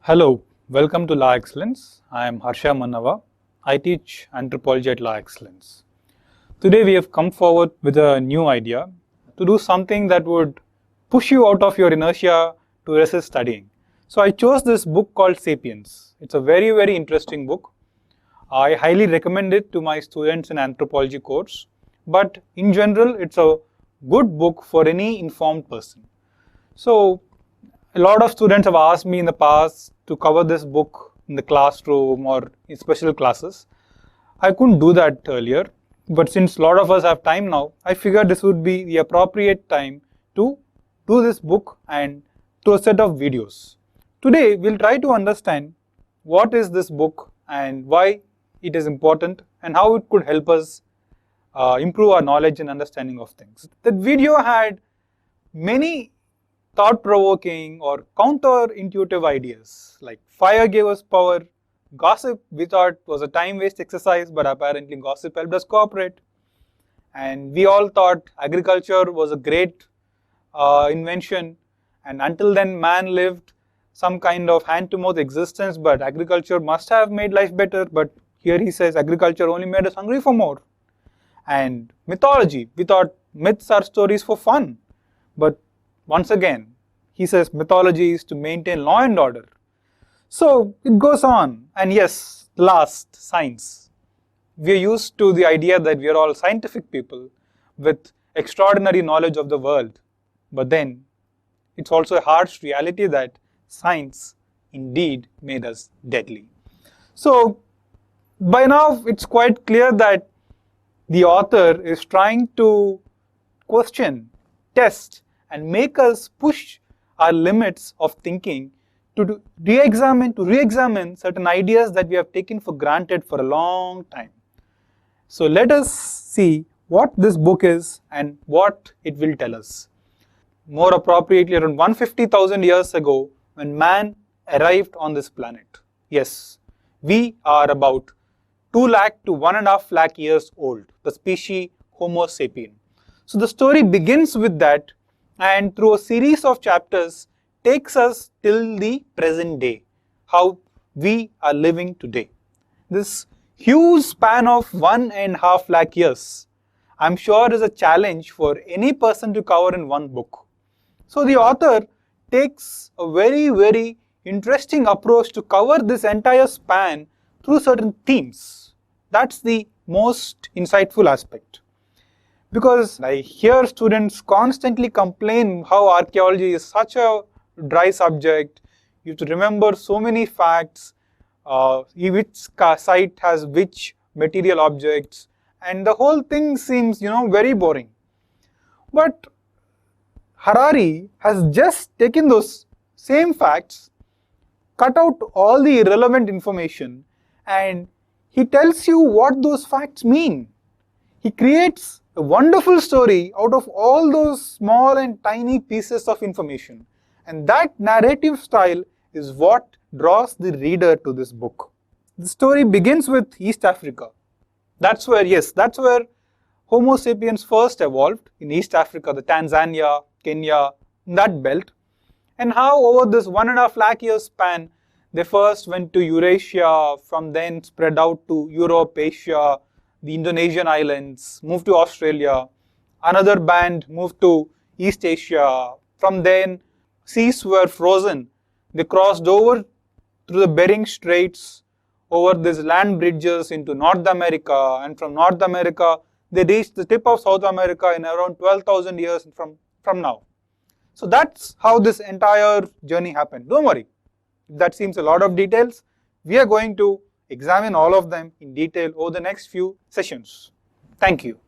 Hello, welcome to Law Excellence. I am Harsha Mannava. I teach anthropology at Law Excellence. Today we have come forward with a new idea to do something that would push you out of your inertia to resist studying. So I chose this book called Sapiens. It's a very interesting book. I highly recommend it to my students in anthropology course. But in general, it's a good book for any informed person. So a lot of students have asked me in the past to cover this book in the classroom or in special classes. I couldn't do that earlier, but since a lot of us have time now, I figured this would be the appropriate time to do this book and to a set of videos. Today, we'll try to understand what is this book and why it is important and how it could help us improve our knowledge and understanding of things. That video had many thought-provoking or counter-intuitive ideas like fire gave us power, gossip we thought was a time-waste exercise, but apparently gossip helped us cooperate, and we all thought agriculture was a great invention, and until then man lived some kind of hand-to-mouth existence, but agriculture must have made life better, but here he says agriculture only made us hungry for more. And mythology, we thought myths are stories for fun, but once again, he says mythology is to maintain law and order. So it goes on. And yes, last, science. We are used to the idea that we are all scientific people with extraordinary knowledge of the world. But then, it's also a harsh reality that science indeed made us deadly. So by now, it's quite clear that the author is trying to question, test, and make us push our limits of thinking to re-examine certain ideas that we have taken for granted for a long time. So let us see what this book is and what it will tell us. More appropriately, around 150,000 years ago, when man arrived on this planet. Yes, we are about 2 lakh to 1.5 lakh years old, the species Homo sapien. So the story begins with that, and through a series of chapters takes us till the present day, how we are living today. This huge span of 1.5 lakh years, I'm sure is a challenge for any person to cover in one book. So the author takes a very interesting approach to cover this entire span through certain themes. That's the most insightful aspect. Because I hear students constantly complain how archaeology is such a dry subject. You have to remember so many facts, which site has which material objects, and the whole thing seems, very boring. But Harari has just taken those same facts, cut out all the irrelevant information, and he tells you what those facts mean. He creates a wonderful story out of all those small and tiny pieces of information. And that narrative style is what draws the reader to this book. The story begins with East Africa. That's where Homo sapiens first evolved, in East Africa, the Tanzania, Kenya, that belt. And how over this 1.5 lakh year span, they first went to Eurasia, from then spread out to Europe, Asia, the Indonesian islands, moved to Australia. Another band moved to East Asia. From then, seas were frozen. They crossed over through the Bering Straits, over these land bridges into North America, and from North America, they reached the tip of South America in around 12,000 years from now. So that's how this entire journey happened. Don't worry, if that seems a lot of details, we are going to examine all of them in detail over the next few sessions. Thank you.